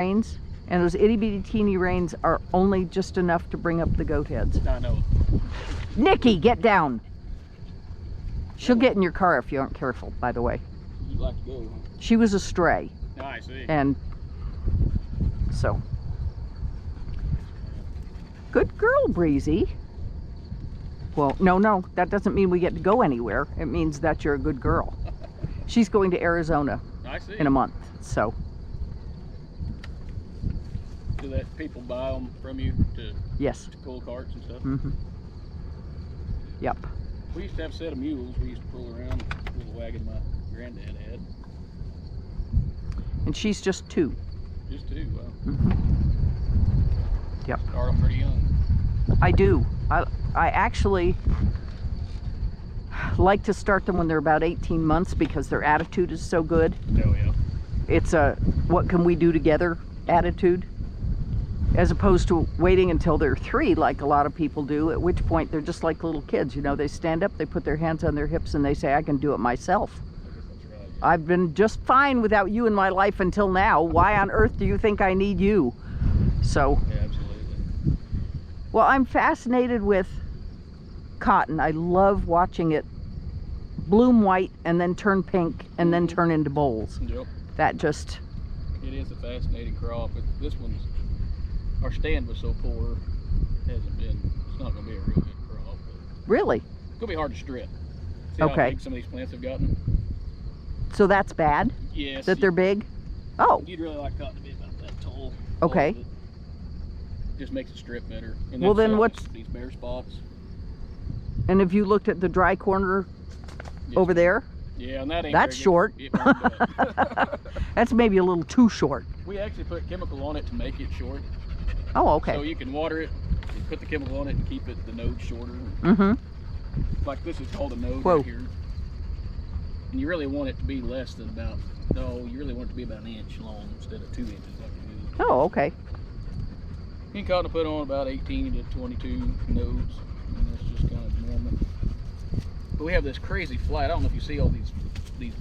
rains, and those itty bitty teeny rains are only just enough to bring up the goat heads. I know. Nikki, get down. She'll get in your car if you aren't careful, by the way. You'd like to go, huh? She was a stray. Oh, I see. And so, good girl, Breezy. Well, no, that doesn't mean we get to go anywhere. It means that you're a good girl. She's going to Arizona I see. in a month, so. Do that people buy them from you to Yes. pull carts and stuff? Mm-hmm. Yep. We used to have a set of mules we used to pull around with a wagon my granddad had. And she's just 2. Just 2, well. Mm-hmm. Yep. Start them pretty young. I do. I actually like to start them when they're about 18 months because their attitude is so good. Oh, yeah. It's a what can we do together attitude, as opposed to waiting until they're 3 like a lot of people do, at which point they're just like little kids. You know, they stand up, they put their hands on their hips, and they say, I can do it myself. That's right. I've been just fine without you in my life until now. Why on earth do you think I need you? So, Yeah, absolutely. well, I'm fascinated with cotton. I love watching it bloom white and then turn pink and then turn into bowls. Yep. That just, It is a fascinating crop. But this one's, our stand was so poor, it's not going to be a real good crop. But really? it's going to be hard to strip. See Okay. how big some of these plants have gotten? So that's bad Yes. that they're big? Oh, You'd really like cotton to be about that tall. Okay. But just makes it strip better. And Well, then that's what's- these bare spots? and have you looked at the dry corner Yes, over there? Yeah, and that ain't That's very short. good. It won't cut. That's maybe a little too short. We actually put chemical on it to make it short. Oh, So okay. you can water it, you put the chemical on it and keep the node shorter. Mm-hmm. Like this is called a node Whoa. right here. And you really want it to be less than about, no, you really want it to be about 1 inch long instead of 2 inches like it is. Oh, okay. You can cotton to put on about 18 to 22 nodes, and that's just kind of normal. But we have this crazy flight. I don't know if you see all these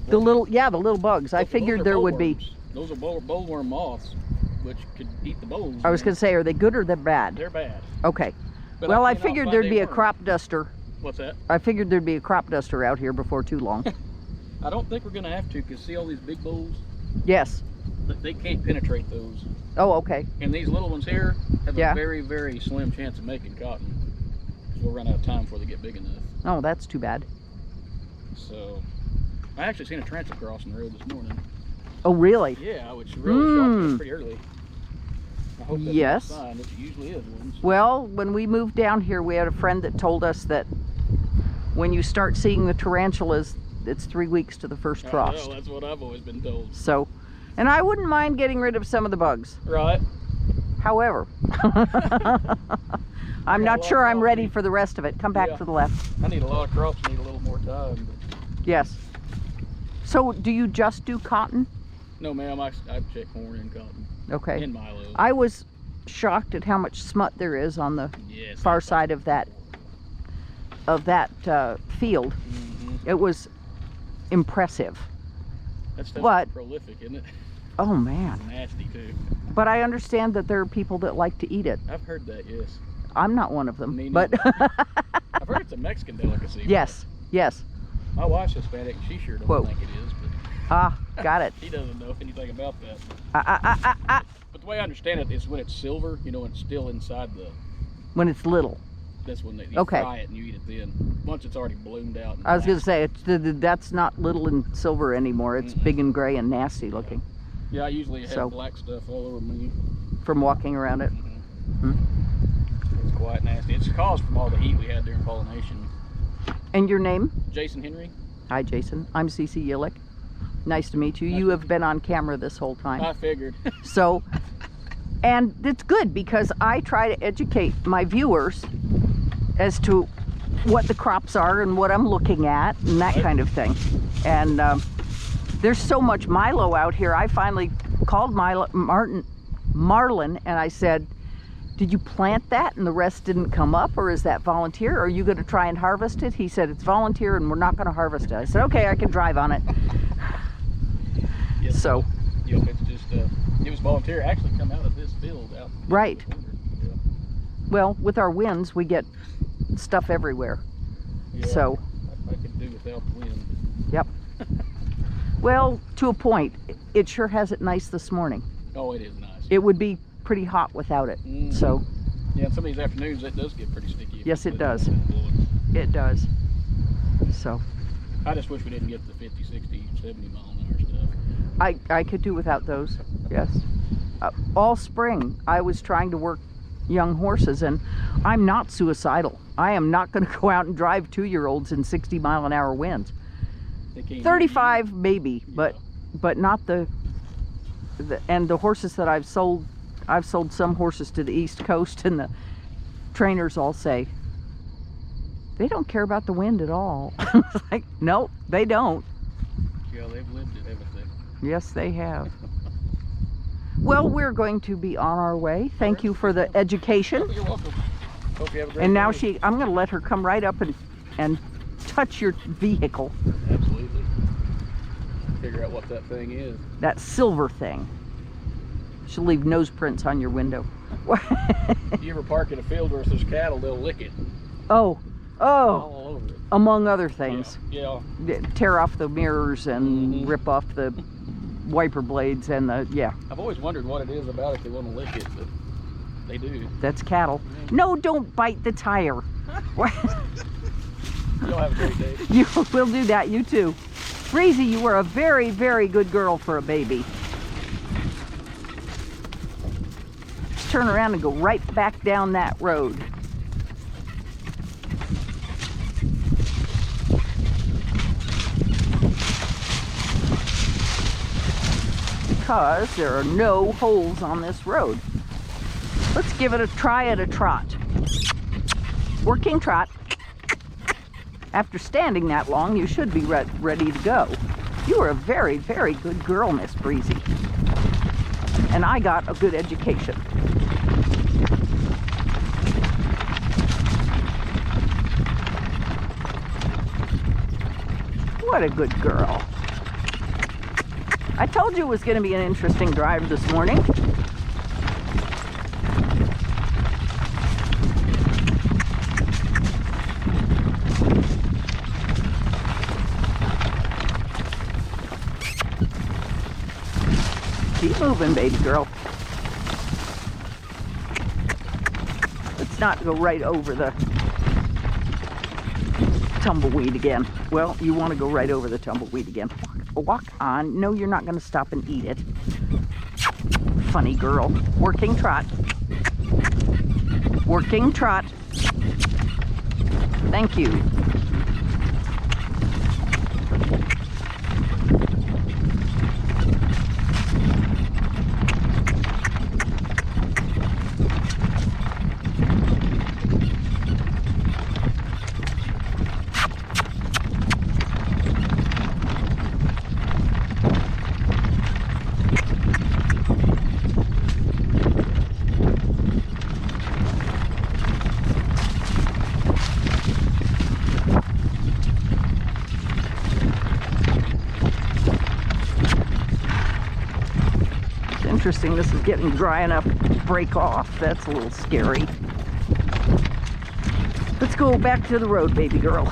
The little bugs. I Those figured are there would be. bollworms. Those are bollworm moths, which could eat the bolls. I was going to say, are they good or they're bad? They're bad. Okay. But Well, I cannot figured find there'd be a worm. crop duster. What's that? I figured there'd be a crop duster out here before too long. I don't think we're going to have to, because see all these big bolls? Yes. They can't penetrate those. Oh, okay. And these little ones here have Yeah. a very, very slim chance of making cotton. Because we'll run out of time before they get big enough. Oh, that's too bad. So, I actually seen a tarantula crossing the road this morning. Oh, really? Yeah, which really shocked me. Mm. It's pretty early. I hope that's Yes. not a sign, which it usually is ones. Well, when we moved down here, we had a friend that told us that when you start seeing the tarantulas, it's 3 weeks to the first I frost. know, that's what I've always been told. So, and I wouldn't mind getting rid of some of the bugs. Right. However, I'm not sure I'm ready for the rest of it. Come back Yeah. to the left. I need a lot of crops, need a little more time. But Yes. So, do you just do cotton? no, ma'am, I check corn and cotton Okay. and milo. I was shocked at how much smut there is on the Yes, far side of that field. Mm-hmm. It was impressive. That's but- prolific, isn't it? Oh man. Nasty too. But I understand that there are people that like to eat it. I've heard that, yes. I'm not one of them. Me But I've heard it's a Mexican delicacy. yes, yes. My wife's Hispanic and she sure don't Whoa. think it is, but Ah, got it. she doesn't know anything about that. Ah. But the way I understand it is when it's silver, you know, when it's still inside When it's little. that's when you Okay. fry it and you eat it then. Once it's already bloomed out. and I was going to black. say, that's not little and silver anymore. It's Mm-mm. big and gray and nasty looking Yeah, I usually have So- black stuff all over me. from walking around it. Mhm. It's quite nasty. It's caused from all the heat we had during pollination. And your name? Jason Henry. Hi, Jason. I'm Cece Yillick. Nice to meet you. Nice You to have been on camera this whole time. I figured. So, and it's good because I try to educate my viewers as to what the crops are and what I'm looking at and that Right. kind of thing. And there's so much milo out here. I finally called Marlin and I said, did you plant that and the rest didn't come up, or is that volunteer? Or are you going to try and harvest it? He said, it's volunteer and we're not going to harvest it. I said, okay, I can drive on it. Yes. So, Yep, it's just It was volunteer. Actually, come out of this field out. Right. Yeah. Well, with our winds, we get stuff everywhere. Yeah, So. I could do without the wind. Yep. Well, to a point. It sure has it nice this morning. Oh, it is nice. It would be pretty hot without it. Mm-hmm. So. Yeah, and some of these afternoons it does get pretty sticky. Yes, it does. It does. So. I just wish we didn't get the 50, 60, 70 mile an hour stuff. I could do without those. Yes. All spring I was trying to work young horses, and I'm not suicidal. I am not going to go out and drive 2-year-olds in 60 mile an hour winds. 35 maybe, but not the and the horses that I've sold some horses to the East Coast, and the trainers all say they don't care about the wind at all. It's like, no, they don't. Yeah, they've lived it, haven't they? Yes, they have. Well, we're going to be on our way. Thank you for the education. You're welcome. Hope you have a great And now day. I'm going to let her come right up and touch your vehicle. Absolutely. Figure out what that thing is. That silver thing. She'll leave nose prints on your window. You ever park in a field where there's cattle, they'll lick it. Oh, All over it. among other things. Yeah. Tear off the mirrors and rip off the wiper blades and yeah. I've always wondered what it is about it they want to lick it, but they do. That's cattle. No, don't bite the tire. You'll have a great day. You will do that, you too. Breezy, you were a very, very good girl for a baby. Just turn around and go right back down that road. Because there are no holes on this road. Let's give it a try at a trot. Working trot. After standing that long, you should be ready to go. You were a very, very good girl, Miss Breezy. And I got a good education. What a good girl. I told you it was going to be an interesting drive this morning. Keep moving, baby girl. Let's not go right over the tumbleweed again. Well, you want to go right over the tumbleweed again. Walk on. No, you're not going to stop and eat it. Funny girl. Working trot. Working trot. Thank you. Interesting, this is getting dry enough to break off. That's a little scary. Let's go back to the road, baby girl.